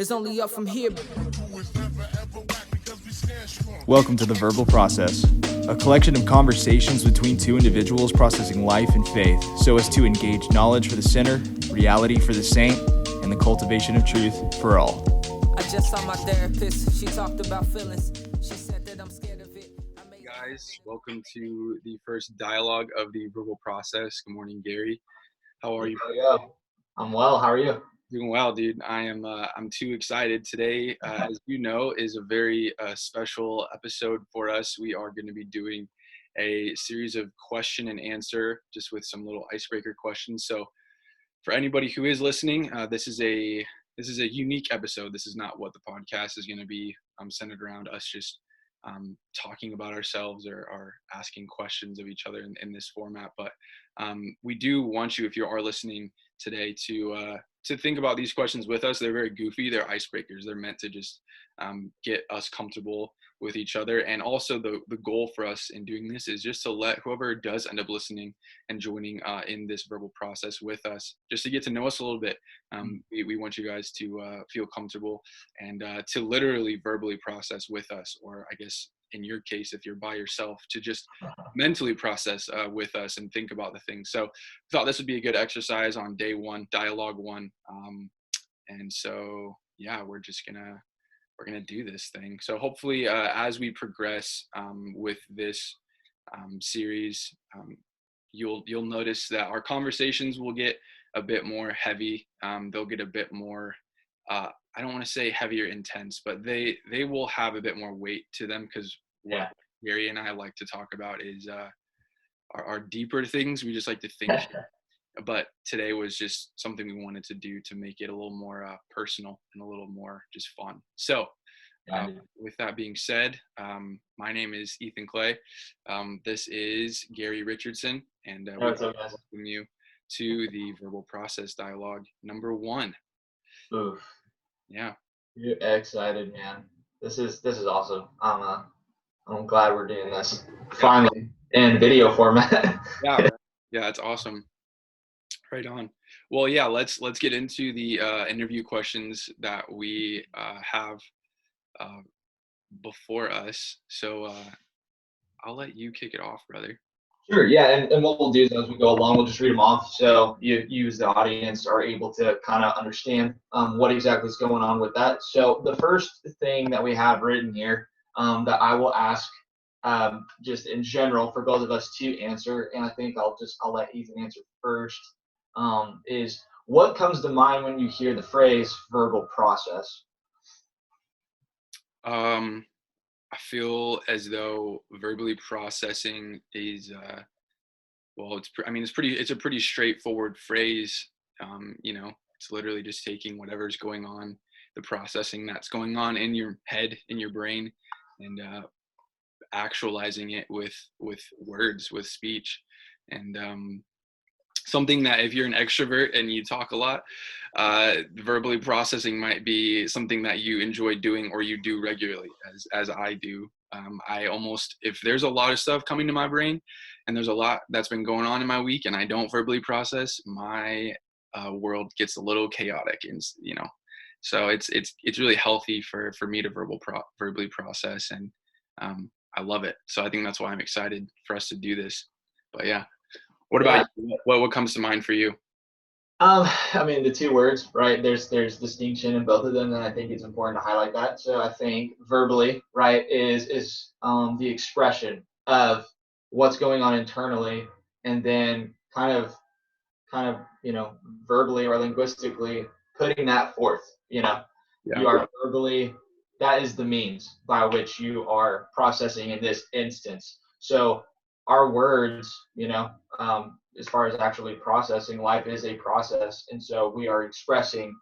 It's only up from here. Welcome to The Verbal Process, a collection of conversations between two individuals processing life and faith so as to engage knowledge for the sinner, reality for the saint, and the cultivation of truth for all. I just saw my therapist. She talked about feelings. She said that I'm scared of it. Guys, welcome to the first dialogue of the verbal process. Good morning, Gary. How are you? I'm well. How are you? Doing well, dude. I'm too excited. Today, as you know, is a very special episode for us. We are going to be doing a series of question and answer, just with some little icebreaker questions. So, for anybody who is listening, this is a unique episode. This is not what the podcast is going to be centered around us just talking about ourselves or asking questions of each other in this format. But we do want you, if you are listening today, to think about these questions with us. They're very goofy. They're icebreakers. They're meant to just get us comfortable with each other. And also the goal for us in doing this is just to let whoever does end up listening and joining in this verbal process with us, just to get to know us a little bit. We want you guys to feel comfortable and to literally verbally process with us, or I guess in your case, if you're by yourself, to just mentally process with us and think about the things. So I thought this would be a good exercise on day one, dialogue one. And so, yeah, we're gonna do this thing. So hopefully as we progress with this series, you'll notice that our conversations will get a bit more heavy. They'll get a bit more, I don't want to say heavier intense, but they will have a bit more weight to them, because what Gary and I like to talk about is our deeper things. We just like to think. But today was just something we wanted to do to make it a little more personal and a little more just fun. So with that being said, my name is Ethan Clay. This is Gary Richardson, and we welcome you to the Verbal Process Dialogue number 1. Oof. Yeah. You're excited, man. This is awesome. I'm glad we're doing this finally in video format. Yeah, it's awesome. Right on. Well, yeah, let's get into the interview questions that we have before us. So I'll let you kick it off, brother. Sure, yeah, and what we'll do is as we go along, we'll just read them off, so you as the audience are able to kind of understand what exactly is going on with that. So the first thing that we have written here that I will ask just in general for both of us to answer, and I think I'll let Ethan answer first, is what comes to mind when you hear the phrase verbal process? I feel as though verbally processing is it's a pretty straightforward phrase. It's literally just taking whatever's going on, the processing that's going on in your head, in your brain, and actualizing it with words, with speech. And something that if you're an extrovert and you talk a lot, verbally processing might be something that you enjoy doing or you do regularly, as I do. If there's a lot of stuff coming to my brain and there's a lot that's been going on in my week and I don't verbally process, my world gets a little chaotic, and so it's really healthy for me to verbally process, and I love it. So I think that's why I'm excited for us to do this. But yeah. What about you? What comes to mind for you? The two words, right? There's distinction in both of them, and I think it's important to highlight that. So I think verbally, right, is the expression of what's going on internally, and then kind of verbally or linguistically putting that forth. You are verbally. That is the means by which you are processing in this instance. So our words, as far as actually processing, life is a process, and so we are expressing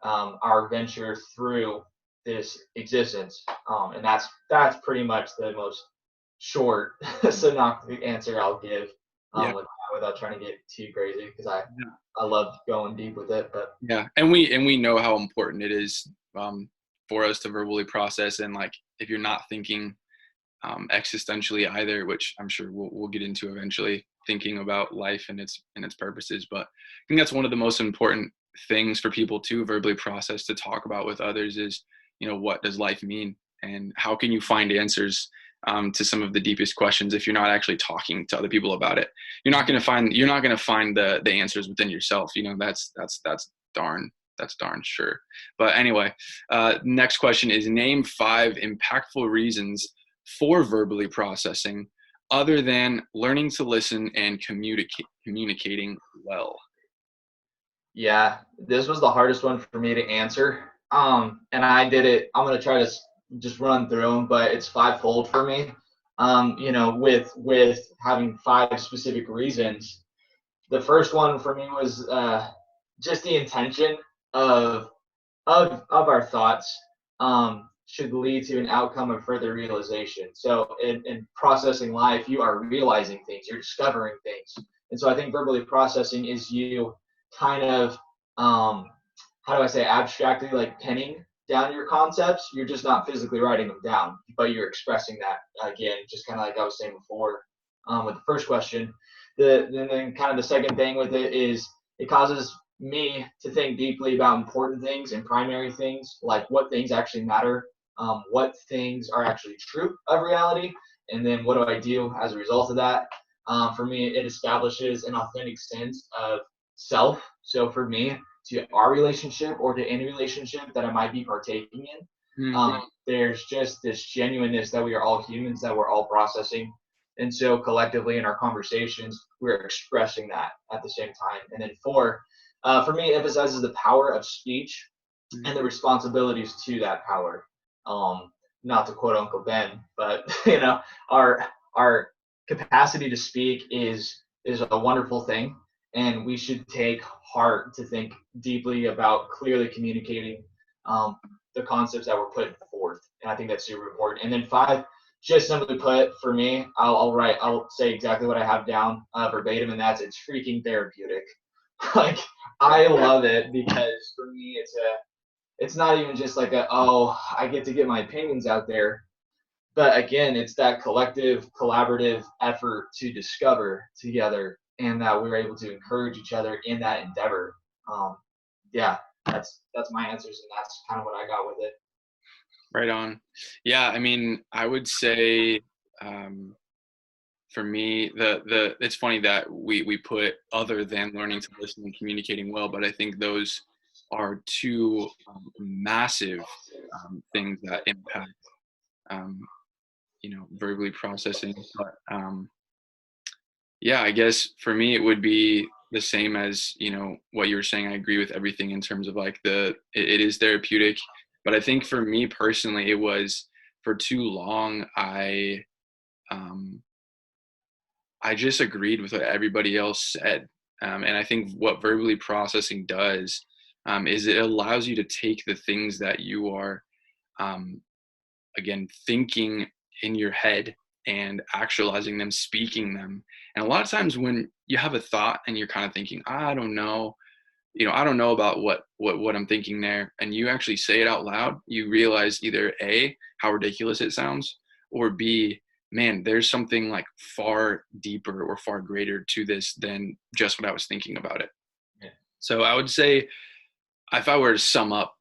our venture through this existence, and that's pretty much the most short synoptic answer I'll give without trying to get too crazy, because I love going deep with it. But and we know how important it is for us to verbally process, and like if you're not thinking existentially either, which I'm sure we'll get into eventually, thinking about life and its purposes. But I think that's one of the most important things for people to verbally process, to talk about with others is, what does life mean? And how can you find answers to some of the deepest questions if you're not actually talking to other people about it? You're not going to find the answers within yourself. That's darn sure. But anyway, next question is, name 5 impactful reasons for verbally processing other than learning to listen and communicating well. Yeah, this was the hardest one for me to answer. And I did it. I'm gonna try to just run through them, but it's 5-fold for me. With having 5 specific reasons. The first one for me was just the intention of our thoughts should lead to an outcome of further realization. So in processing life, you are realizing things, you're discovering things. And so I think verbally processing is you kind of, how do I say, abstractly, like penning down your concepts. You're just not physically writing them down, but you're expressing that, again, just kind of like I was saying before with the first question. Then kind of the second thing with it is it causes me to think deeply about important things and primary things, like what things actually matter, what things are actually true of reality, and then what do I do as a result of that. For me, it establishes an authentic sense of self. So for me, to our relationship or to any relationship that I might be partaking in, there's just this genuineness that we are all humans, that we're all processing. And so collectively in our conversations, we're expressing that at the same time. And then 4, for me, it emphasizes the power of speech and the responsibilities to that power. Not to quote Uncle Ben, but our capacity to speak is a wonderful thing, and we should take heart to think deeply about clearly communicating the concepts that we're putting forth. And I think that's super important. And then 5, just simply put, for me, I'll say exactly what I have down verbatim, and that's it's freaking therapeutic. Like, I love it because for me, it's not even just like I get to get my opinions out there, but again, it's that collective, collaborative effort to discover together, and that we're able to encourage each other in that endeavor. Yeah, that's my answers, and that's kind of what I got with it. Right on. Yeah, I mean, I would say for me, it's funny that we put other than learning to listen and communicating well, but I think those are 2 massive things that impact verbally processing. But yeah, I guess for me it would be the same as what you were saying. I agree with everything in terms of like it is therapeutic, but I think for me personally, it was for too long I just agreed with what everybody else said. And I think what verbally processing does is it allows you to take the things that you are, again, thinking in your head and actualizing them, speaking them. And a lot of times when you have a thought and you're kind of thinking, I don't know, I don't know about what I'm thinking there, and you actually say it out loud, you realize either A, how ridiculous it sounds, or B, man, there's something like far deeper or far greater to this than just what I was thinking about it. Yeah. So I would say if I were to sum up,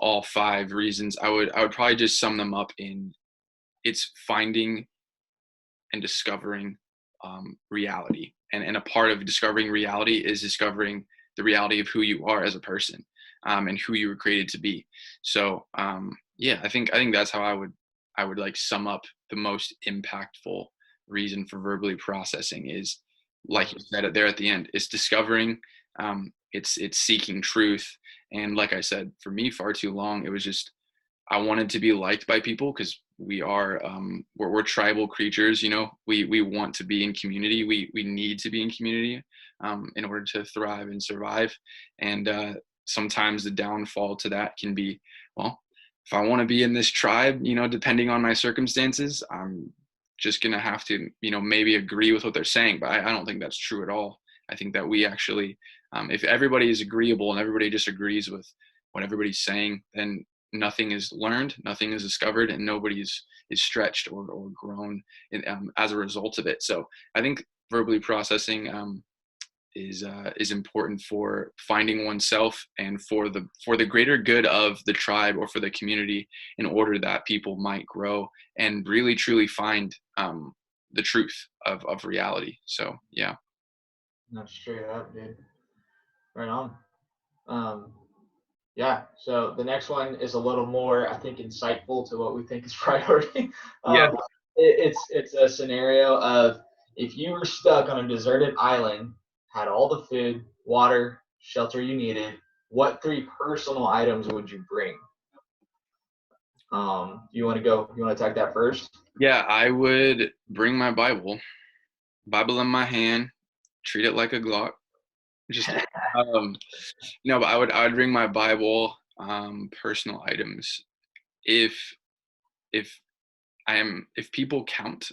all 5 reasons, I would probably just sum them up in it's finding and discovering reality. And a part of discovering reality is discovering the reality of who you are as a person and who you were created to be. So yeah, I think that's how I would like sum up the most impactful reason for verbally processing is, like you said there at the end, it's discovering, it's seeking truth. And like I said, for me, far too long, it was just, I wanted to be liked by people because we are, we're tribal creatures, we want to be in community. We need to be in community in order to thrive and survive. And sometimes the downfall to that can be, well, if I want to be in this tribe, depending on my circumstances, I'm just going to have to, maybe agree with what they're saying. But I don't think that's true at all. I think that we actually, if everybody is agreeable and everybody just agrees with what everybody's saying, then nothing is learned, nothing is discovered, and nobody is stretched or grown as a result of it. So I think verbally processing is important for finding oneself and for the greater good of the tribe or for the community, in order that people might grow and really truly find the truth of reality. So yeah. No, straight up, dude. Right on. Um, yeah. So the next one is a little more, I think, insightful to what we think is priority. Yeah. It's a scenario of if you were stuck on a deserted island, had all the food, water, shelter you needed, what three personal items would you bring? You want to go? You want to attack that first? Yeah, I would bring my Bible in my hand, treat it like a Glock. Just no, but I would bring my Bible, personal items. If if if people count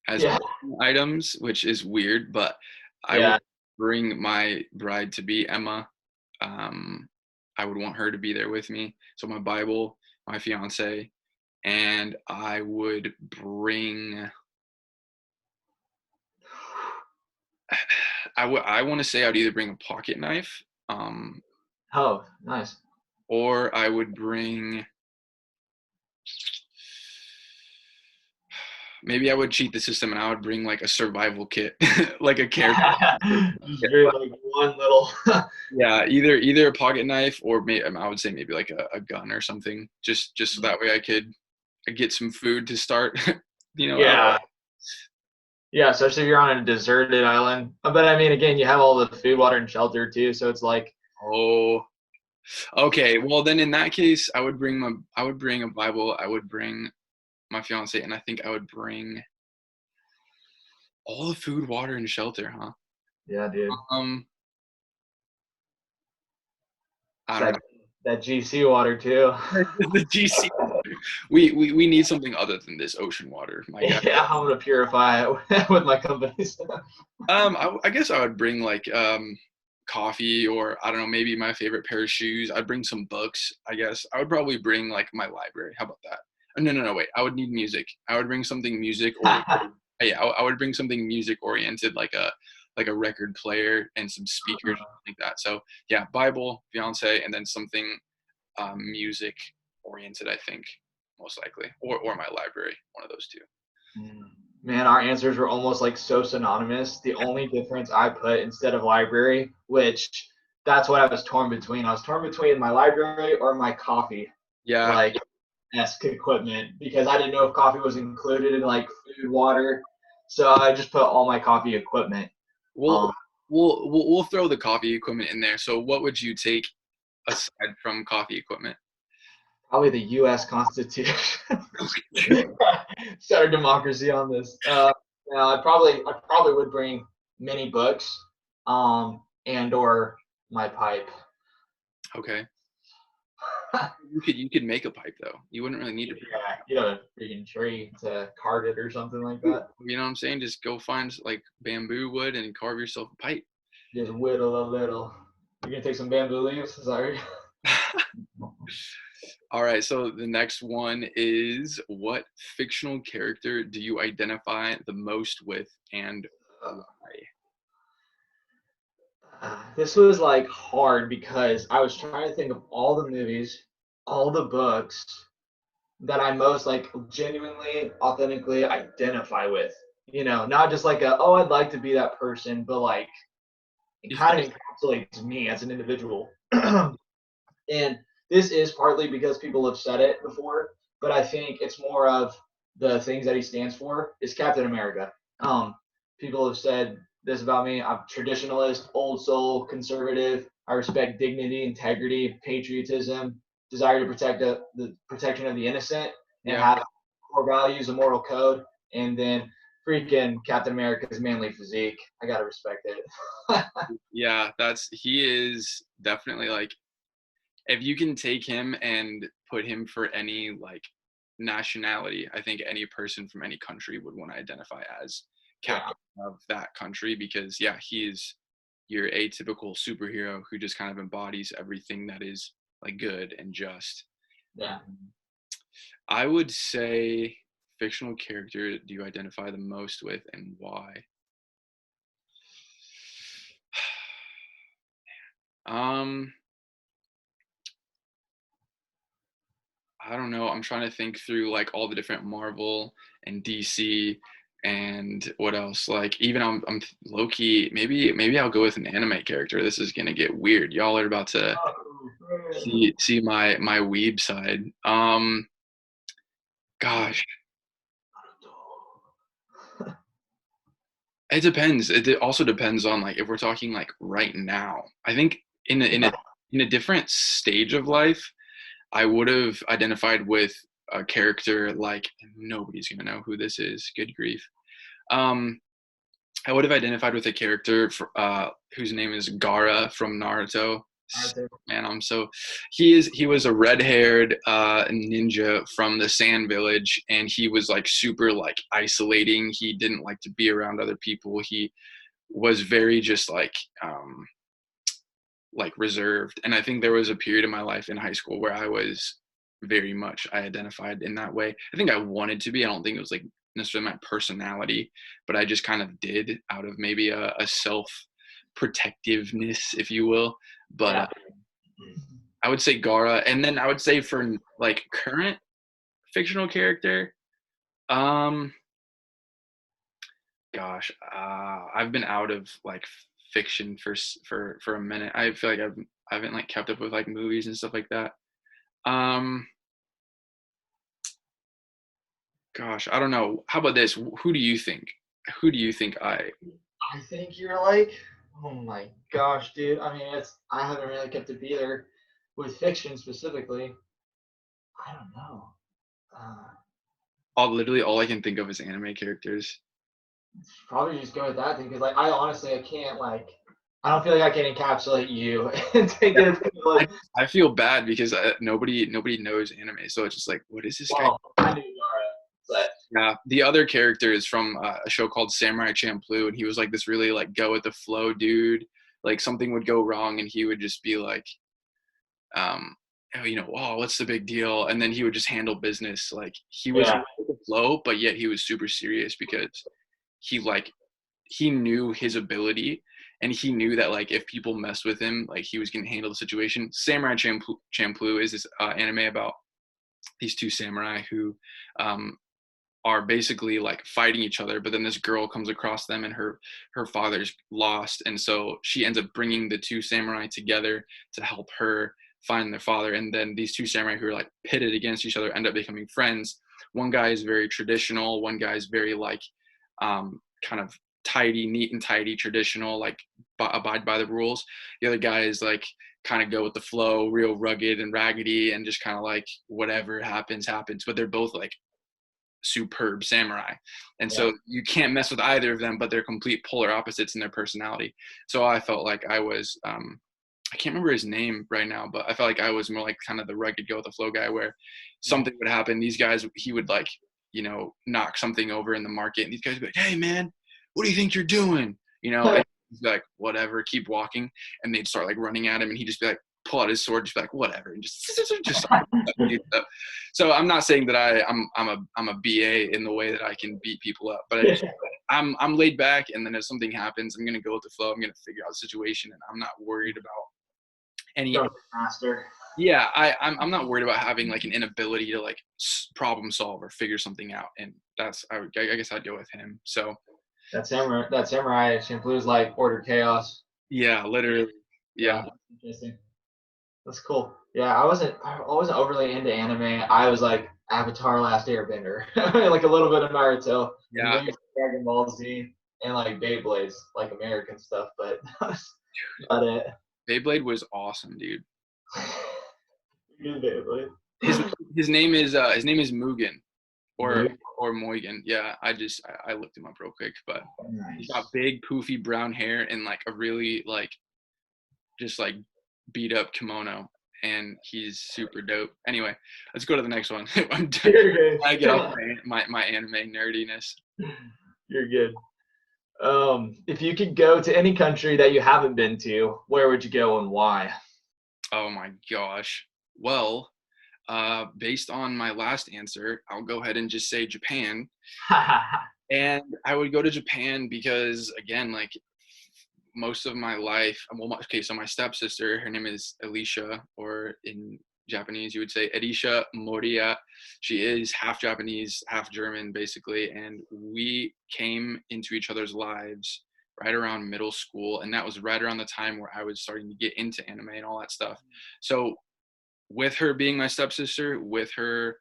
as Yeah. personal items, which is weird, but I would Yeah. bring my bride to be, Emma. Um, I would want her to be there with me. So my Bible, my fiance, and I would bring. I want to say I'd either bring a pocket knife, Oh, nice. or I would bring. Maybe I would cheat the system and I would bring like a survival kit, like a care. Just very like one little. Yeah, either a pocket knife or I would say maybe like a gun or something, just so that way I could get some food to start, out. Yeah. Yeah, especially if you're on a deserted island. But I mean, again, you have all the food, water, and shelter too. So it's like, Oh, okay. Well, then in that case, I would bring a Bible. I would bring my fiance, and I think I would bring all the food, water, and shelter, huh? yeah, dude. Um, It's I don't that that GC water too. know. The GC. We need something other than this ocean water, my guy. Yeah, I'm gonna purify it with my company stuff. I guess I would bring like coffee, or I don't know, maybe my favorite pair of shoes. I'd bring some books, I guess. I would probably bring like my library. How about that? Oh, no, wait. I would need music. I would bring something music oriented. Yeah, I would bring something music oriented, like a record player and some speakers like that. So yeah, Bible, fiance, and then something music oriented, I think, most likely, or my library, one of those two. Man, our answers were almost like so synonymous. The only difference I put instead of library, which that's what I was torn between. I was torn between my library or my coffee, Yeah. like esque equipment, because I didn't know if coffee was included in like food, water. So I just put all my coffee equipment. We'll Um, we'll throw the coffee equipment in there. So what would you take aside from coffee equipment? Probably the U.S. Constitution. Start a democracy on this. I probably would bring many books, and or my pipe. Okay. You could make a pipe though. You wouldn't really need to. Yeah, get a freaking tree to carve it or something like that. You know what I'm saying? Just go find like bamboo wood and carve yourself a pipe. Just whittle a little. You're gonna take some bamboo leaves? Sorry. All right, so the next one is, what fictional character do you identify the most with, and why? This was like hard because I was trying to think of all the movies, all the books that I most like genuinely, authentically identify with. Not just like I'd like to be that person, but like it kind of encapsulates me as an individual. And this is partly because people have said it before, but I think it's more of the things that he stands for is Captain America. People have said this about me. I'm traditionalist, old soul, conservative. I respect dignity, integrity, patriotism, desire to protect the protection of the innocent, and have core values, a moral code, and then freaking Captain America's manly physique. I gotta respect it. Yeah, he is definitely like, if you can take him and put him for any like nationality, I think any person from any country would want to identify as captain of that country, because yeah, he is your atypical superhero who just kind of embodies everything that is like good and just. Yeah. I would say, fictional character do you identify the most with, and why? Um, I don't know. I'm trying to think through like all the different Marvel and DC and what else. Like even I'm low key. Maybe I'll go with an anime character. This is gonna get weird. Y'all are about to see my weeb side. Gosh, it depends. It also depends on like if we're talking like right now. I think in a different stage of life, I would have identified with a character like nobody's gonna know who this is. Good grief. Um, I would have identified with a character whose name is Gaara from Naruto. Man, he was a red-haired ninja from the Sand Village, and he was like super like isolating. He didn't like to be around other people. He was very just like reserved. And I think there was a period in my life in high school where I identified in that way. I think I wanted to be. I don't think it was like necessarily my personality, but I just kind of did out of maybe a self protectiveness, if you will. But I would say Gara, and then I would say for like current fictional character, um, gosh, I've been out of like fiction for a minute. I feel like I haven't like kept up with like movies and stuff like that. Um, Gosh, I don't know. How about this? Who do you think? Who do you think I think you're like, oh my gosh, dude. I mean, I haven't really kept up either with fiction specifically. I don't know. Literally all I can think of is anime characters. Probably just go with that thing because, like, I can't like, I don't feel like I can encapsulate you and take Yeah. it. Like, I feel bad because nobody knows anime, so it's just like, what is this guy? well, I knew Yara, but Yeah, the other character is from a show called Samurai Champloo, and he was like this really like go with the flow dude. Like something would go wrong, and he would just be like, um, oh, oh, what's the big deal? And then he would just handle business. Like he was yeah, with the flow, but yet he was super serious because he like he knew his ability, and he knew that like if people messed with him, like he was gonna handle the situation. Samurai Champloo is this anime about these two samurai who um, are basically like fighting each other, but then this girl comes across them and her father's lost, and so she ends up bringing the two samurai together to help her find their father. And then these two samurai who are like pitted against each other end up becoming friends. One guy is very traditional, one guy is very like kind of tidy, neat and tidy, traditional, like abide by the rules. The other guy is like kind of go with the flow, real rugged and raggedy, and just kind of like whatever happens but they're both like superb samurai. And yeah, so you can't mess with either of them, but they're complete polar opposites in their personality. So I felt like I was I can't remember his name right now, but I felt like I was more like kind of the rugged go with the flow guy, where something would happen, these guys, he would like knock something over in the market, and these guys would be like, hey man, what do you think you're doing, and he's like, whatever, keep walking. And they'd start like running at him, and he'd just be like, pull out his sword, just be like, whatever, and just so I'm not saying that I'm a BA in the way that I can beat people up, but I'm laid back, and then if something happens, I'm gonna go with the flow. I'm gonna figure out the situation, and I'm not worried about any. master. Yeah, I'm not worried about having like an inability to like problem solve or figure something out, and I guess I'd go with him. So That samurai Champloo is like order chaos. yeah, literally, yeah. Yeah, interesting. That's cool. Yeah, I wasn't overly into anime. I was like Avatar: Last Airbender, like a little bit of Naruto, and Yeah, maybe Dragon Ball Z, and like Beyblades, like American stuff. But that's about it. Beyblade was awesome, dude. Good Beyblade. His his name is Mugen, or Mood. or Moigan. Yeah, I looked him up real quick, but he's Nice. got big poofy brown hair and like a really like just like beat up kimono, and he's super dope. Anyway, let's go to the next one. I'm done. You're I get off good. my anime nerdiness. You're good. If you could go to any country that you haven't been to, where would you go and why? Oh my gosh. Well, based on my last answer, I'll go ahead and just say Japan. And I would go to Japan because, again, like most of my life, okay, so my stepsister, her name is Alicia, or in Japanese you would say Erisha Moria. She is half Japanese, half German, basically, and we came into each other's lives right around middle school, and that was right around the time where I was starting to get into anime and all that stuff. So with her being my stepsister, with her,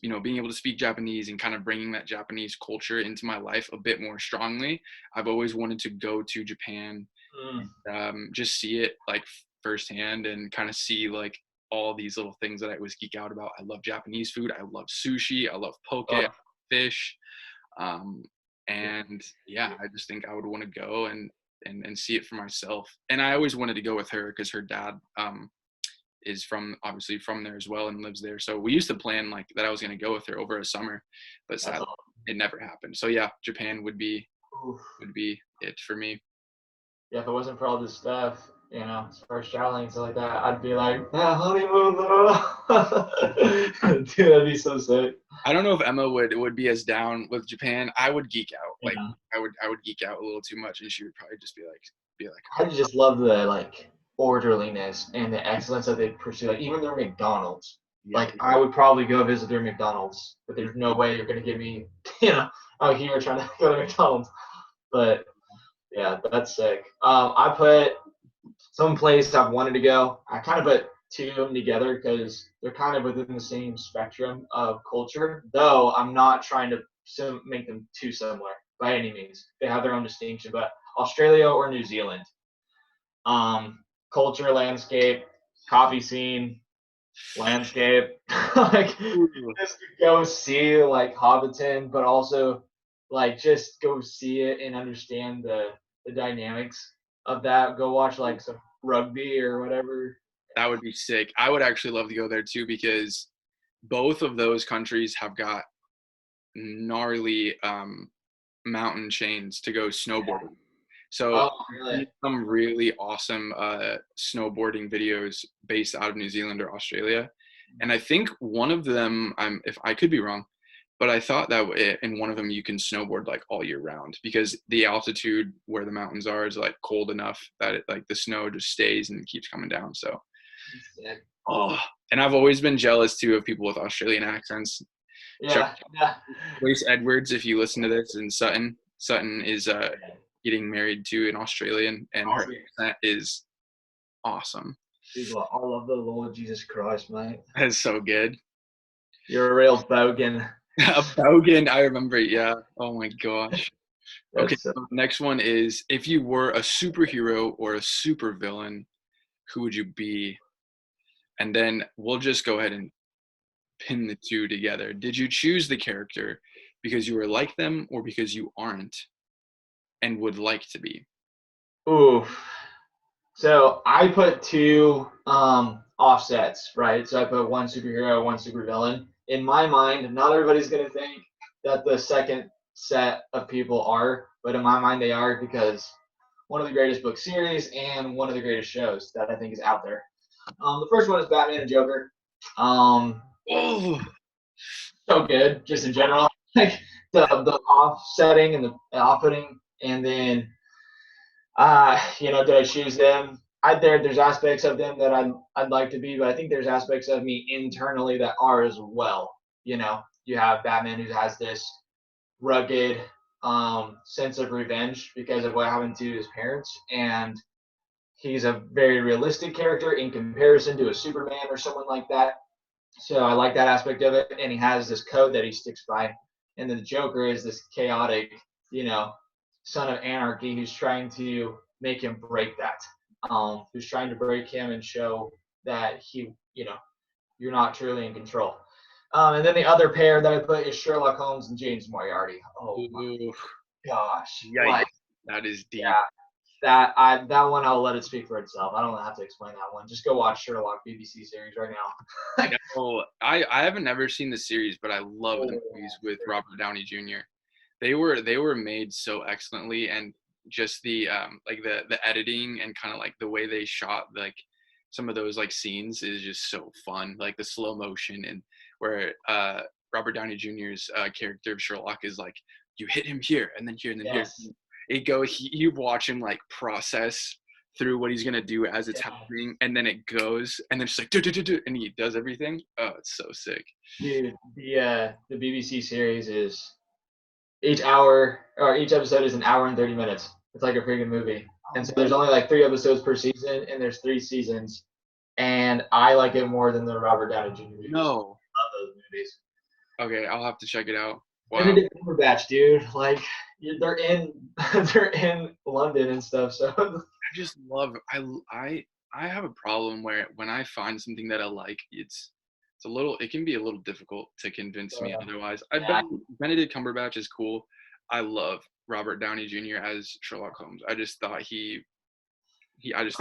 you know, being able to speak Japanese and kind of bringing that Japanese culture into my life a bit more strongly, I've always wanted to go to Japan, just see it like firsthand and kind of see like all these little things that I always geek out about. I love Japanese food. I love sushi. I love poke, I love fish. And yeah, I just think I would want to go and see it for myself. And I always wanted to go with her because her dad is obviously from there as well and lives there. So we used to plan like that I was going to go with her over a summer, but sadly it never happened. So yeah, Japan would be it for me. Yeah, if it wasn't for all this stuff, you know, as far as traveling and stuff like that, I'd be like, yeah, honeymoon, dude, that'd be so sick. I don't know if Emma would be as down with Japan. I would geek out. Like Yeah. I would geek out a little too much, and she would probably just be like. I just love the like orderliness and the excellence that they pursue. Like even their McDonald's. Yeah. Like I would probably go visit their McDonald's, but there's no way you're gonna get me, you know, out here trying to go to McDonald's. But yeah, that's sick. I put some place I've wanted to go. I kind of put two of them together because they're kind of within the same spectrum of culture, though I'm not trying to make them too similar by any means. They have their own distinction, but Australia or New Zealand. Culture, landscape, coffee scene, landscape. Like just go see like Hobbiton, but also like just go see it and understand the dynamics of that. Go watch like some rugby or whatever. That would be sick. I would actually love to go there too because both of those countries have got gnarly mountain chains to go snowboarding. So really? some really awesome snowboarding videos based out of New Zealand or Australia. And I think one of them, if I could be wrong, but I thought that in one of them you can snowboard like all year round because the altitude where the mountains are is like cold enough that it, like the snow just stays and keeps coming down. So, and I've always been jealous too of people with Australian accents. Yeah. Grace Edwards, if you listen to this, and Sutton is getting married to an Australian, and her accent is awesome. People, I love the Lord Jesus Christ, mate. That's so good. You're a real bogan. A bogan, I remember. Yeah. Oh my gosh. Okay. So next one is: if you were a superhero or a supervillain, who would you be? And then we'll just go ahead and pin the two together. Did you choose the character because you were like them, or because you aren't and would like to be? Ooh. So I put two offsets, right? So I put one superhero, one supervillain. In my mind, not everybody's gonna think that the second set of people are, but in my mind they are because one of the greatest book series and one of the greatest shows that I think is out there. The first one is Batman and Joker. So good, just in general, like the offsetting and the off-putting, and then you know, did I choose them? There's aspects of them that I'd like to be, but I think there's aspects of me internally that are as well. You know, you have Batman who has this rugged sense of revenge because of what happened to his parents, and he's a very realistic character in comparison to a Superman or someone like that. So I like that aspect of it, and he has this code that he sticks by. And then the Joker is this chaotic, you know, son of anarchy who's trying to make him break that. Who's trying to break him and show that he, you know, you're not truly in control. And then the other pair that I put is Sherlock Holmes and James Moriarty. Oh my gosh! Yikes. Like, that is deep. Yeah, that one I'll let it speak for itself. I don't have to explain that one. Just go watch Sherlock BBC series right now. I haven't ever seen the series, but I love the movies with Robert Downey Jr. They were made so excellently, and just the like the editing and kind of like the way they shot like some of those like scenes is just so fun, like the slow motion and where Robert Downey Jr.'s character of Sherlock is like, you hit him here and then here and then here. you watch him like process through what he's gonna do as it's happening, and then it goes, and then it's like and he does everything. Oh, it's so sick. Dude, the BBC series is each episode is an hour and 30 minutes. It's like a freaking movie. And so there's only like 3 episodes per season, and there's 3 seasons. And I like it more than the Robert Downey Jr. movies. No. Love those movies. Okay, I'll have to check it out. Wow. Benedict Cumberbatch, dude. Like they're in they're in London and stuff. So I just love. I have a problem where when I find something that I like, it can be a little difficult to convince me otherwise. Benedict Cumberbatch is cool. I love Robert Downey Jr. as Sherlock Holmes. I just thought he nailed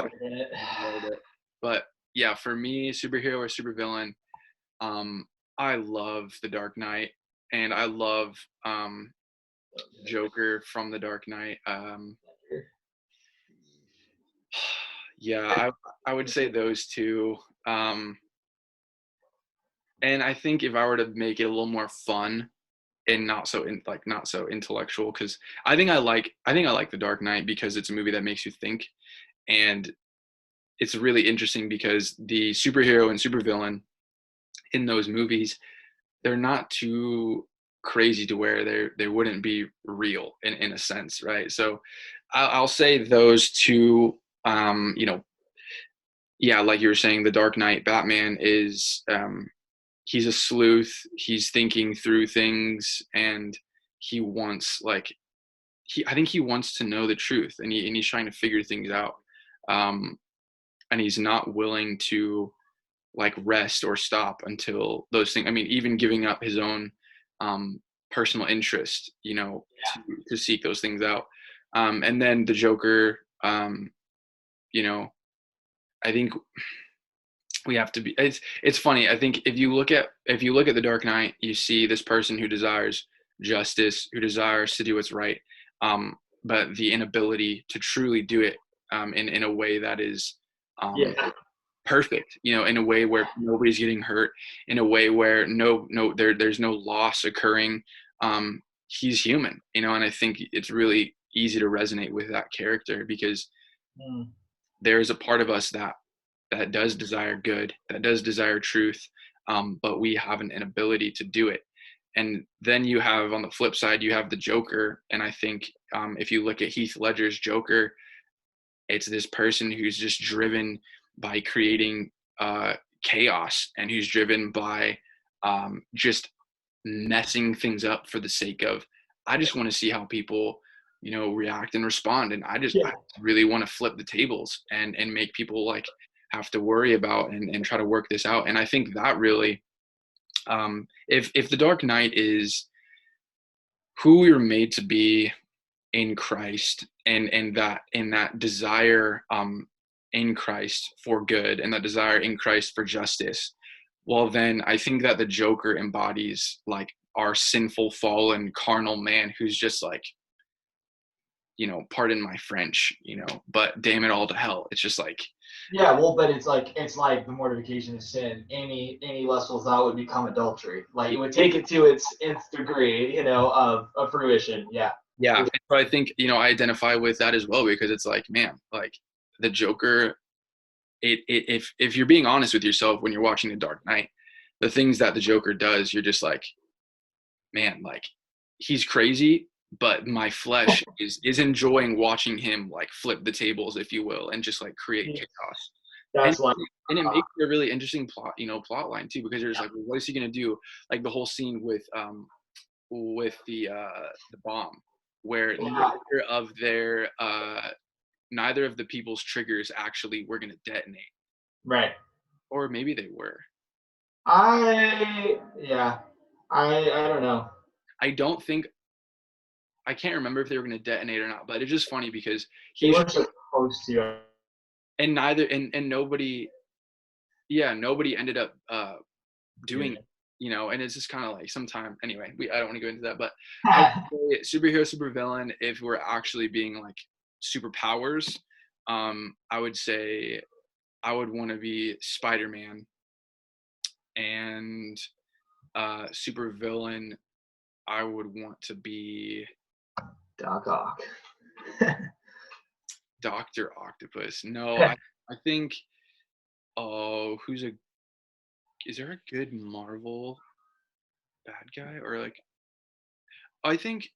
it. But yeah, for me, superhero or supervillain, I love The Dark Knight, and I love Joker from The Dark Knight. Yeah, I would say those two. And I think if I were to make it a little more fun and not so intellectual, because I think I like The Dark Knight because it's a movie that makes you think, and it's really interesting because the superhero and supervillain in those movies, they're not too crazy to where they wouldn't be real in a sense, right? So I'll say those two. Yeah, like you were saying, The Dark Knight, Batman is he's a sleuth. He's thinking through things, and he wants I think he wants to know the truth, and he's trying to figure things out, and he's not willing to like rest or stop until those things. I mean, even giving up his own personal interest, to seek those things out. And then the Joker, I think we have to be. It's funny. I think if you look at The Dark Knight, you see this person who desires justice, who desires to do what's right, but the inability to truly do it in a way that is perfect. In a way where nobody's getting hurt, in a way where there's no loss occurring. He's human, and I think it's really easy to resonate with that character because there is a part of us that does desire good, that does desire truth, but we have an inability to do it. And then you have, on the flip side, you have the Joker. And I think if you look at Heath Ledger's Joker, it's this person who's just driven by creating chaos, and who's driven by just messing things up for the sake of, I just want to see how people react and respond. And I really want to flip the tables and make people like have to worry about and try to work this out. And I think that really, if the Dark Knight is who we were made to be in Christ, and that desire in Christ for good, and that desire in Christ for justice, well, then I think that the Joker embodies like our sinful, fallen, carnal man who's just like, pardon my French, but damn it all to hell. It's just like, but it's like the mortification of sin. Any lustful thought would become adultery. Like it would take it to its nth degree, of fruition. Yeah. Yeah. But I think, I identify with that as well, because it's like, man, like the Joker, if you're being honest with yourself when you're watching The Dark Knight, the things that the Joker does, you're just like, man, like he's crazy, but my flesh is enjoying watching him like flip the tables, if you will, and just like create chaos. And it makes it a really interesting plot line too, because you're just like, well, what is he gonna do? Like the whole scene with the bomb, where neither of the people's triggers actually were gonna detonate. Right. Or maybe they were. I don't know. I can't remember if they were going to detonate or not, but it's just funny because they weren't supposed to. And nobody ended up doing it, and it's just kind of like sometime, anyway, I don't want to go into that, but I would say superhero, supervillain, if we're actually being like superpowers, I would say I would want to be Spider-Man, and supervillain, I would want to be Doc Ock. Dr. Octopus. No, I think, oh, is there a good Marvel bad guy? Or like, I think,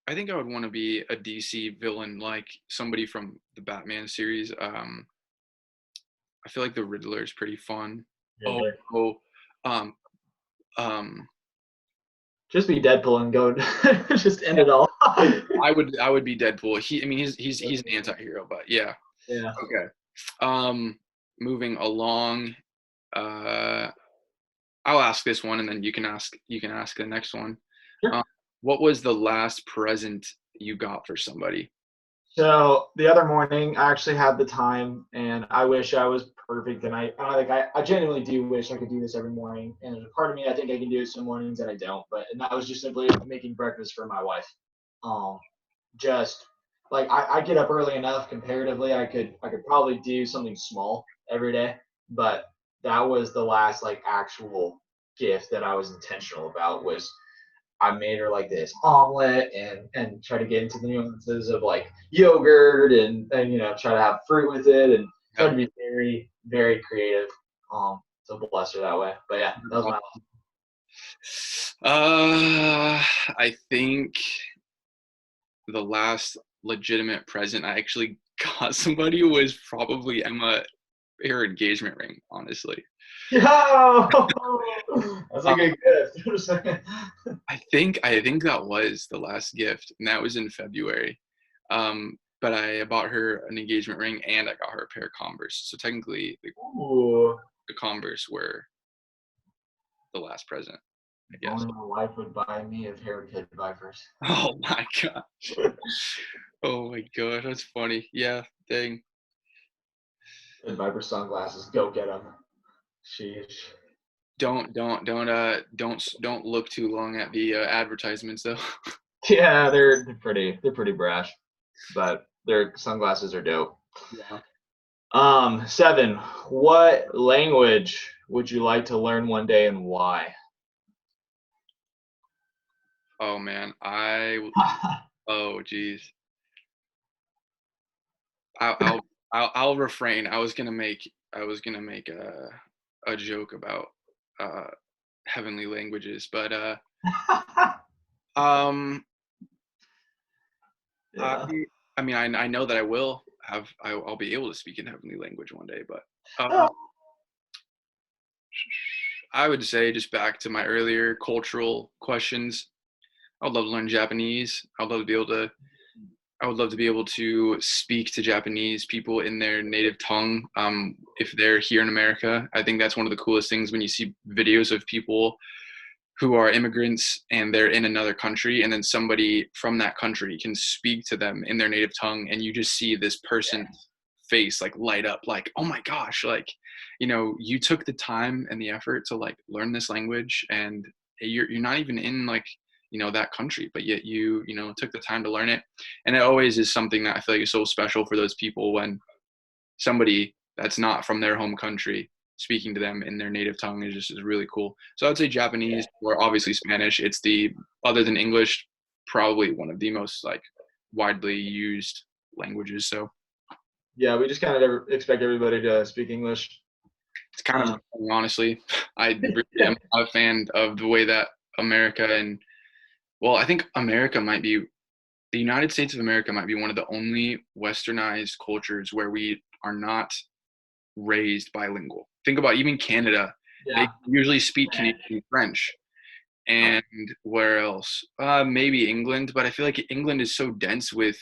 I would want to be a DC villain, like somebody from the Batman series. I feel like the Riddler is pretty fun. Oh, Riddler. oh, um, um, Just be Deadpool and go, just end it all. I would be Deadpool. I mean, he's an anti-hero, but yeah. Yeah. Okay. Moving along. Uh, I'll ask this one, and then you can ask the next one. Sure. What was the last present you got for somebody? So the other morning, I actually had the time, and I wish I was perfect. And I genuinely do wish I could do this every morning. And there's a part of me I think I can do it some mornings that I don't. And that was just simply making breakfast for my wife. Just like I get up early enough comparatively, I could probably do something small every day. But that was the last like actual gift that I was intentional about. Was I made her like this omelet and try to get into the nuances of like yogurt and try to have fruit with it and try to be very, very creative. So bless her that way. But yeah, that was my I think the last legitimate present I actually got somebody was probably her engagement ring, honestly. Yo, that's a good gift. I think that was the last gift, and that was in February. But I bought her an engagement ring and I got her a pair of Converse. So technically, the Converse were the last present, I guess. Only my wife would buy me if Harry could buy first. Oh my gosh. Oh my god, that's funny. Yeah, dang. And Viper sunglasses, go get them. Sheesh. Don't look too long at the advertisements though. Yeah, they're pretty brash, but their sunglasses are dope. Yeah. 7. What language would you like to learn one day and why? Oh man, oh geez. I'll refrain. I was gonna make a joke about uh heavenly languages, but um Yeah. I mean I know that I'll be able to speak in heavenly language one day, but Oh. I would say, just back to my earlier cultural questions, I would love to learn Japanese. I would love to be able to speak to Japanese people in their native tongue. If they're here in America, I think that's one of the coolest things when you see videos of people who are immigrants and they're in another country, and then somebody from that country can speak to them in their native tongue, and you just see this person's face like light up, like, oh my gosh, like, you took the time and the effort to like learn this language, and you're not even in like that country, but yet you took the time to learn it. And it always is something that I feel like is so special for those people when somebody that's not from their home country speaking to them in their native tongue is really cool. So I'd say Japanese, or obviously Spanish. It's other than English, probably one of the most like widely used languages. So Yeah, we just kind of expect everybody to speak English. it's kind of honestly, I really am not a fan of the way that America I think the United States of America might be one of the only westernized cultures where we are not raised bilingual. Think about even Canada. Yeah. They usually speak Canadian French. And where else? Maybe England, but I feel like England is so dense with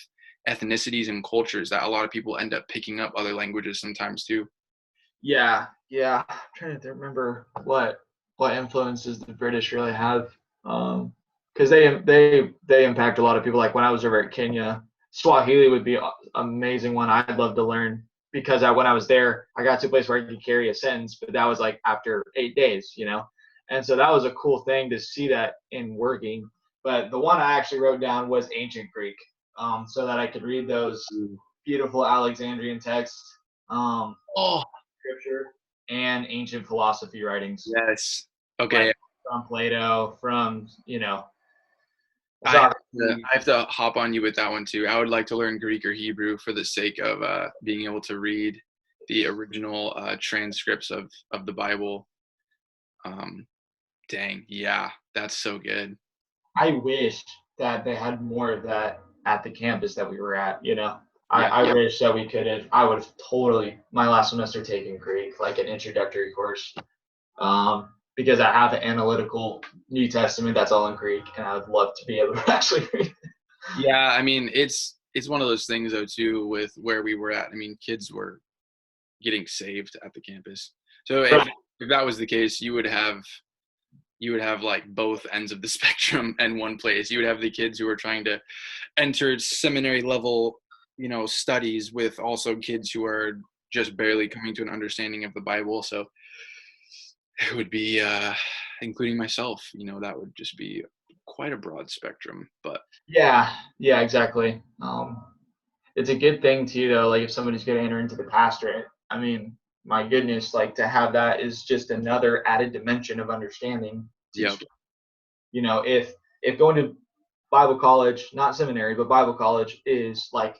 ethnicities and cultures that a lot of people end up picking up other languages sometimes too. Yeah. I'm trying to remember what influences the British really have. Because they impact a lot of people. Like when I was over at Kenya, Swahili would be an amazing one I'd love to learn, because when I was there, I got to a place where I could carry a sentence, but that was like after 8 days, and so that was a cool thing to see that in working. But the one I actually wrote down was ancient Greek, so that I could read those beautiful Alexandrian texts, scripture, and ancient philosophy writings. Yes. Okay. Like from Plato, from I have to hop on you with that one too. I would like to learn Greek or Hebrew for the sake of being able to read the original transcripts of the Bible. Dang, yeah, that's so good. I wish that they had more of that at the campus that we were at. Yeah. I wish that we could have. I would have totally my last semester taken Greek, like an introductory course, because I have an analytical New Testament that's all in Greek, and I would love to be able to actually read it. Yeah, I mean, it's one of those things though too with where we were at. I mean, kids were getting saved at the campus. So if that was the case, you would have like both ends of the spectrum in one place. You would have the kids who are trying to enter seminary level, studies with also kids who are just barely coming to an understanding of the Bible. So it would be, including myself, that would just be quite a broad spectrum. But Yeah, exactly. It's a good thing too, though. Like if somebody's going to enter into the pastorate, I mean, my goodness, like to have that is just another added dimension of understanding. yeah, If going to Bible college, not seminary, but Bible college is like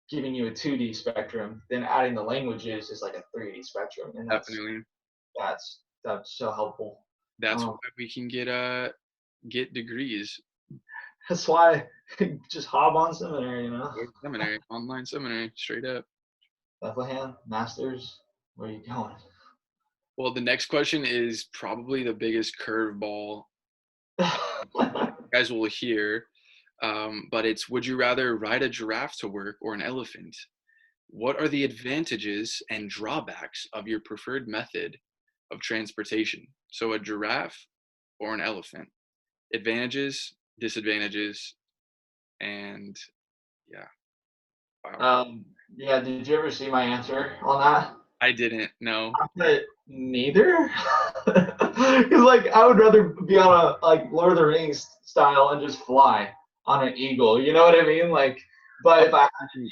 giving you a 2D spectrum, then adding the languages is like a 3D spectrum, and definitely. that's so helpful. That's why we can get degrees. That's why just hob on seminary, Seminary, online seminary, straight up. Bethlehem, Masters, where are you going? Well, the next question is probably the biggest curveball you guys will hear, but it's: would you rather ride a giraffe to work or an elephant? What are the advantages and drawbacks of your preferred method of transportation? So a giraffe or an elephant. Advantages, disadvantages, and yeah. Wow. Yeah, did you ever see my answer on that? I didn't know. I put neither. Because like I would rather be on a like Lord of the Rings style and just fly on an eagle. You know what I mean? Like, but if I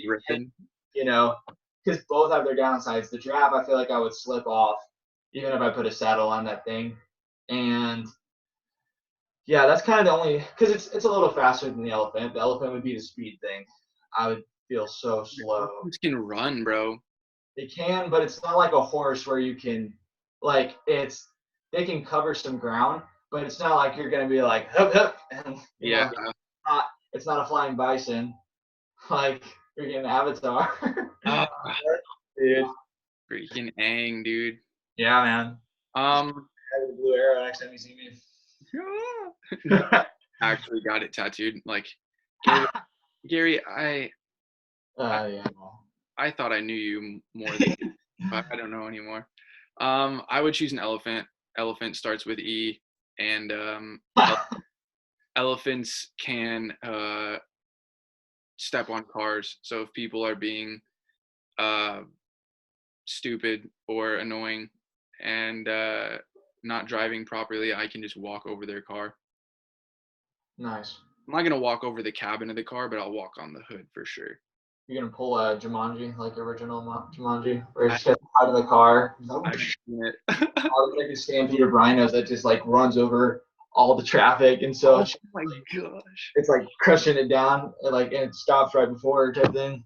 Griffin. because both have their downsides. The giraffe, I feel like I would slip off even if I put a saddle on that thing. And yeah, that's kind of the only because it's a little faster than the elephant. The elephant would be the speed thing. I would feel so slow. Elephants can run, bro. They can, but it's not like a horse where you can, like, they can cover some ground, but it's not like you're gonna be like, hup, hup, and Yeah. it's not a flying bison, like you're getting Avatar. Ah, Dude. freaking Aang, dude. Yeah, man. Um, Have the blue arrow next time you see me. actually got it tattooed. Like, Gary, I Yeah. thought I knew you more than but I don't know anymore. I would choose an elephant. Elephant starts with E, and elephants can step on cars. So if people are being stupid or annoying and not driving properly, I can just walk over their car. Nice. I'm not gonna walk over the cabin of the car, but I'll walk on the hood for sure. You're gonna pull a Jumanji, like original Jumanji, where you just get out of the car. I've seen it. Like a stampede of rhinos that just like runs over all the traffic, and so Oh my gosh! it's like crushing it down, and it stops right before it type thing.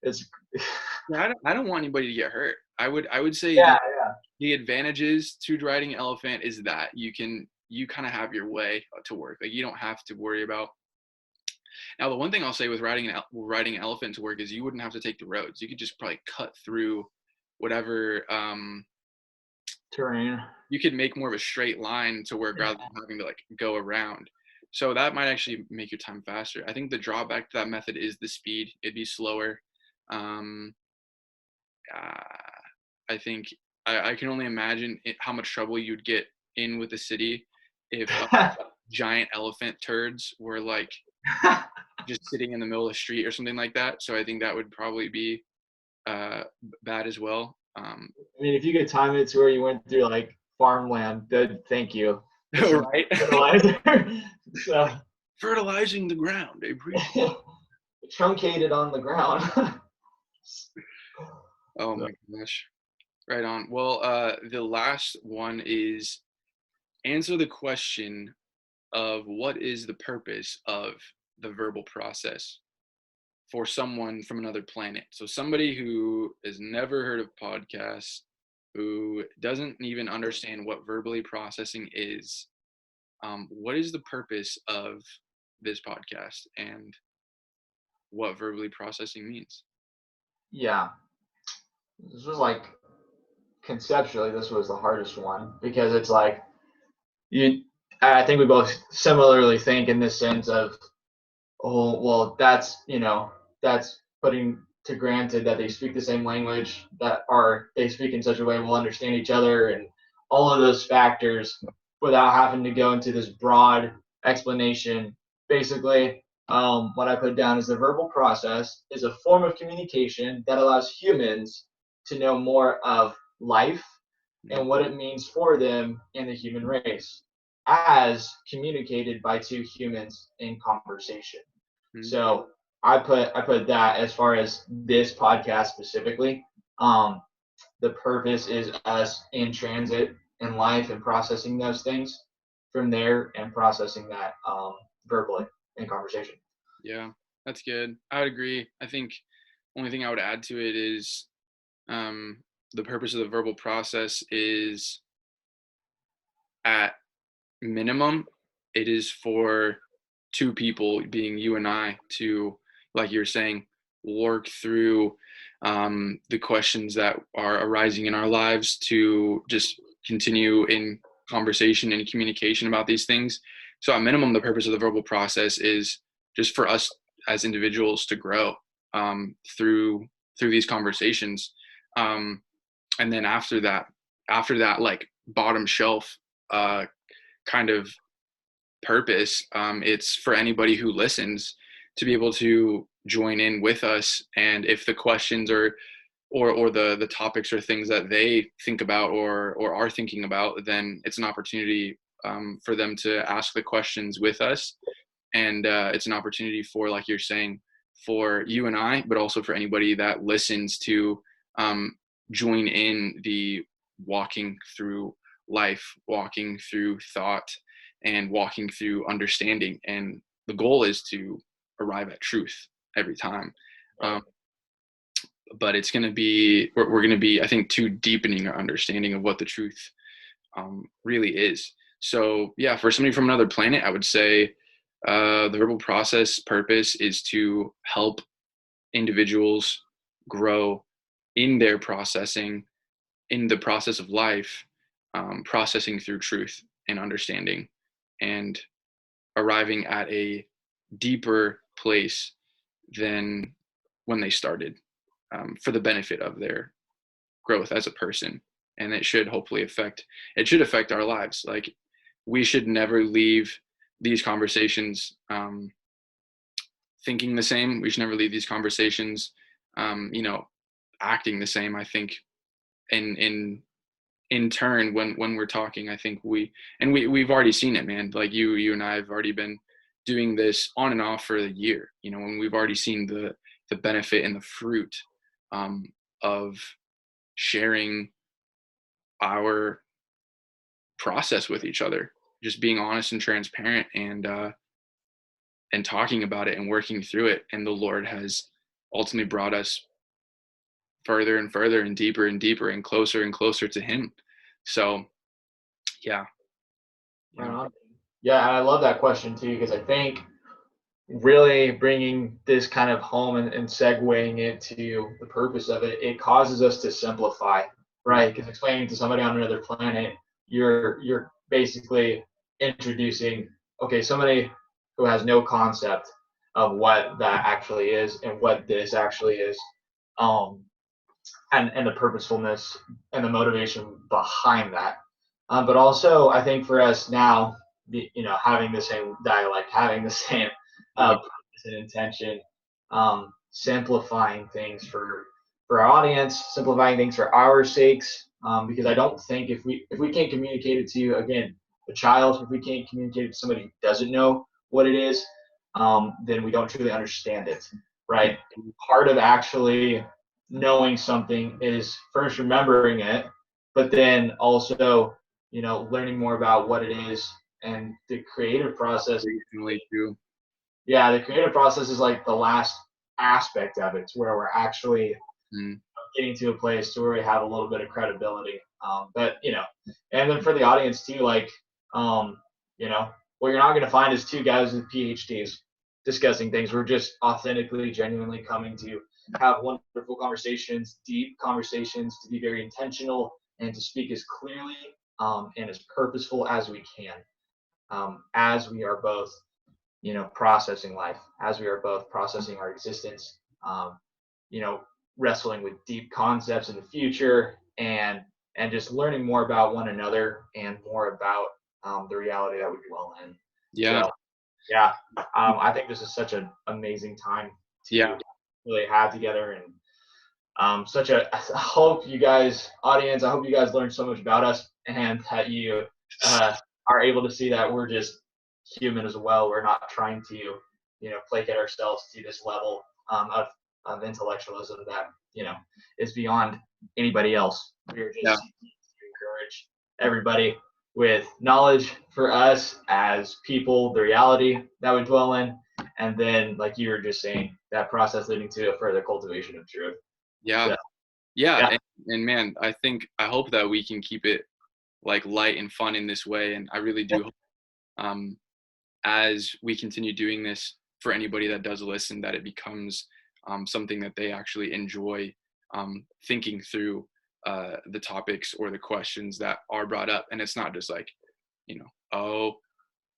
It's Yeah, I don't want anybody to get hurt. I would say yeah. the advantages to riding an elephant is that you kind of have your way to work. Like you don't have to worry about. Now, the one thing I'll say with riding an elephant to work is you wouldn't have to take the roads. You could just probably cut through whatever terrain. You could make more of a straight line to work rather than having to like go around. So that might actually make your time faster. I think the drawback to that method is the speed. It'd be slower. I think I can only imagine how much trouble you'd get in with the city if giant elephant turds were like just sitting in the middle of the street or something like that. So I think that would probably be bad as well. I mean, if you could time it to where you went through like farmland, good, thank you. Right? Fertilizer. So, fertilizing the ground. Truncated on the ground. Oh my gosh. Right on. Well, the last one is answer the question of what is the purpose of the verbal process for someone from another planet. So somebody who has never heard of podcasts, who doesn't even understand what verbally processing is, what is the purpose of this podcast and what verbally processing means? Yeah, this was like conceptually, this was the hardest one because it's like you. I think we both similarly think in this sense of, oh, well, that's putting to granted that they speak the same language, that are they speak in such a way we'll understand each other, and all of those factors without having to go into this broad explanation. Basically, what I put down is the verbal process is a form of communication that allows humans to know more of life and what it means for them and the human race, as communicated by two humans in conversation. Mm-hmm. So I put that as far as this podcast specifically. The purpose is us in transit in life and processing those things from there and processing that verbally in conversation. Yeah, that's good. I would agree. I think only thing I would add to it is the purpose of the verbal process is, at minimum, it is for two people, being you and I, to, like you're saying, work through the questions that are arising in our lives, to just continue in conversation and communication about these things. So at minimum, the purpose of the verbal process is just for us as individuals to grow through these conversations. And then after that, like bottom shelf kind of purpose, it's for anybody who listens to be able to join in with us. And if the questions or the topics or things that they think about or are thinking about, then it's an opportunity for them to ask the questions with us. And it's an opportunity for, like you're saying, for you and I, but also for anybody that listens, to join in the walking through life, walking through thought, and walking through understanding. And the goal is to arrive at truth every time. But it's going to be, we're going to be, I think, too deepening our understanding of what the truth really is. So yeah, for somebody from another planet, I would say the verbal process purpose is to help individuals grow in their processing, in the process of life, processing through truth and understanding, and arriving at a deeper place than when they started, for the benefit of their growth as a person. And it should hopefully affect our lives. Like, we should never leave these conversations thinking the same. We should never leave these conversations acting the same. I think in turn, when we're talking, I think we've already seen it, man. Like you and I have already been doing this on and off for a year, when we've already seen the benefit and the fruit of sharing our process with each other, just being honest and transparent, and talking about it and working through it. And the Lord has ultimately brought us further and further and deeper and closer to Him. So yeah. Yeah, and I love that question too, because I think really bringing this kind of home and segueing it to the purpose of it, it causes us to simplify, right? Because explaining to somebody on another planet, you're basically introducing, okay, somebody who has no concept of what that actually is and what this actually is, and the purposefulness and the motivation behind that. But also, I think for us now, having the same dialect, having the same purpose and intention, simplifying things for our audience, simplifying things for our sakes, because I don't think if we can't communicate it to, again, a child, if we can't communicate it to somebody who doesn't know what it is, then we don't truly understand it, right? Part of actually knowing something is first remembering it, but then also, learning more about what it is and the creative process. Too. Yeah, the creative process is like the last aspect of it, to where we're actually Mm. getting to a place to where we have a little bit of credibility. But and then for the audience too, like, um, what you're not going to find is two guys with PhDs discussing things. We're just authentically, genuinely coming to have wonderful conversations, deep conversations, to be very intentional and to speak as clearly and as purposeful as we can, as we are both, processing life, as we are both processing our existence, um, you know, wrestling with deep concepts in the future, and just learning more about one another and more about the reality that we dwell in. Yeah. So yeah, I think this is such an amazing time Yeah. to really have together, and such a. I hope you guys, audience, I hope you guys learned so much about us, and that you are able to see that we're just human as well. We're not trying to, placate ourselves to this level of intellectualism that is beyond anybody else. We're Yeah. just seeking to encourage everybody with knowledge for us as people, the reality that we dwell in, and then, like you were just saying, that process leading to a further cultivation of truth. Yeah. So, Yeah. yeah, And man, I hope that we can keep it like light and fun in this way. And I really do hope, um, as we continue doing this, for anybody that does listen, that it becomes something that they actually enjoy thinking through the topics or the questions that are brought up. And it's not just like, oh,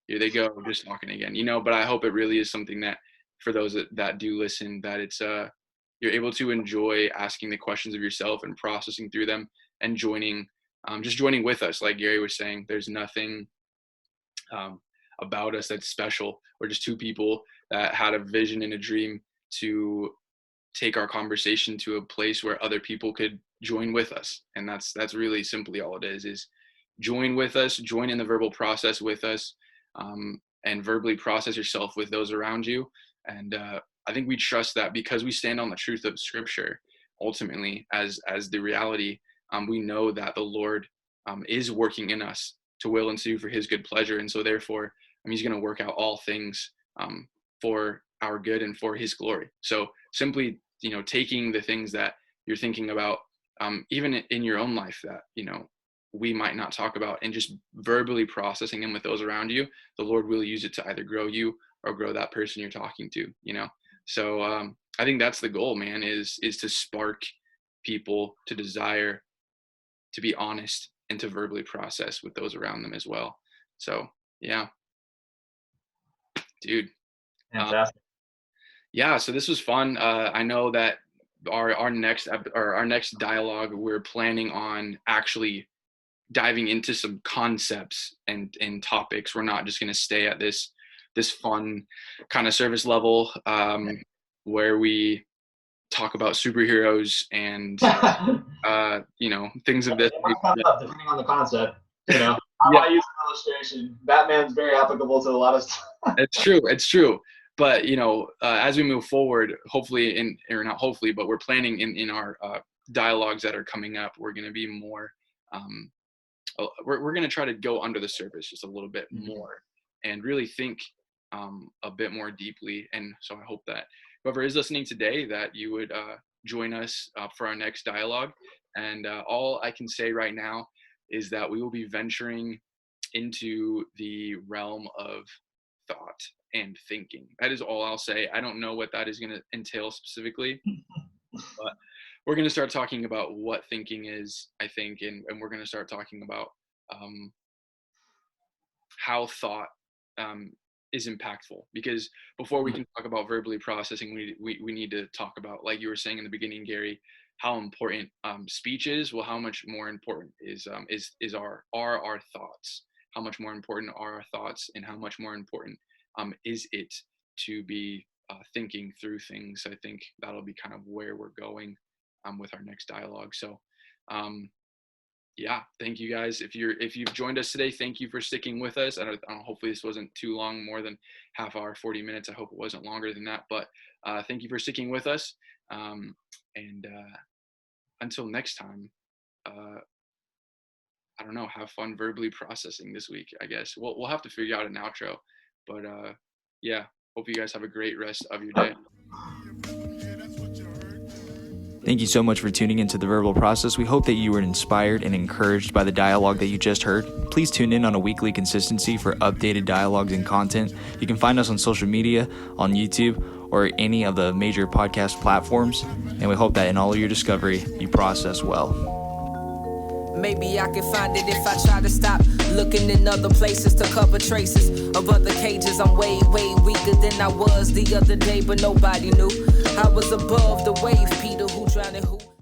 here they go, just talking again, but I hope it really is something that for those that do listen, that it's you're able to enjoy asking the questions of yourself and processing through them and just joining with us. Like Gary was saying, there's nothing um, about us that's special. We're just two people that had a vision and a dream to take our conversation to a place where other people could join with us. And that's really simply all it is join with us, join in the verbal process with us, and verbally process yourself with those around you. And I think we trust that because we stand on the truth of Scripture. Ultimately, as the reality, we know that the Lord is working in us to will and to do for His good pleasure, and so therefore, He's going to work out all things for our good and for His glory. So simply, taking the things that you're thinking about, even in your own life, that we might not talk about, and just verbally processing them with those around you, the Lord will use it to either grow you or grow that person you're talking to. So I think that's the goal, man, is to spark people to desire to be honest and to verbally process with those around them as well. So yeah, dude. Um, fantastic. yeah, so this was fun. I know that our next dialogue, we're planning on actually diving into some concepts and topics. We're not just going to stay at this fun kind of service level where we talk about superheroes and things of this. It might come up depending on the concept. I Yeah, might use an illustration. Batman's very applicable to a lot of stuff. it's true. But as we move forward, hopefully, or not hopefully, but we're planning in our dialogues that are coming up, we're going to be more. We're going to try to go under the surface just a little bit more and really think a bit more deeply. And so I hope that whoever is listening today, that you would join us for our next dialogue. And all I can say right now is that we will be venturing into the realm of thought and thinking. That is all I'll say. I don't know what that is going to entail specifically, but we're going to start talking about what thinking is, I think, and we're going to start talking about um, how thought is impactful. Because before we can talk about verbally processing, we need to talk about, like you were saying in the beginning, Gary, how important speech is. Well, how much more important is our thoughts? How much more important are our thoughts, and how much more important is it to be thinking through things? I think that'll be kind of where we're going with our next dialogue. So yeah, thank you guys. If you've joined us today, thank you for sticking with us. I don't, hopefully this wasn't too long, more than half hour, 40 minutes. I hope it wasn't longer than that, but thank you for sticking with us. And until next time, I don't know, have fun verbally processing this week, I guess. We'll have to figure out an outro, but yeah. Hope you guys have a great rest of your day. Thank you so much for tuning into The Verbal Process. We hope that you were inspired and encouraged by the dialogue that you just heard. Please tune in on a weekly consistency for updated dialogues and content. You can find us on social media, on YouTube, or any of the major podcast platforms. And we hope that in all of your discovery, you process well. Maybe I can find it if I try to stop looking in other places to cover traces of other cages. I'm way, way weaker than I was the other day, but nobody knew I was above the wave. Peter, who drowned who?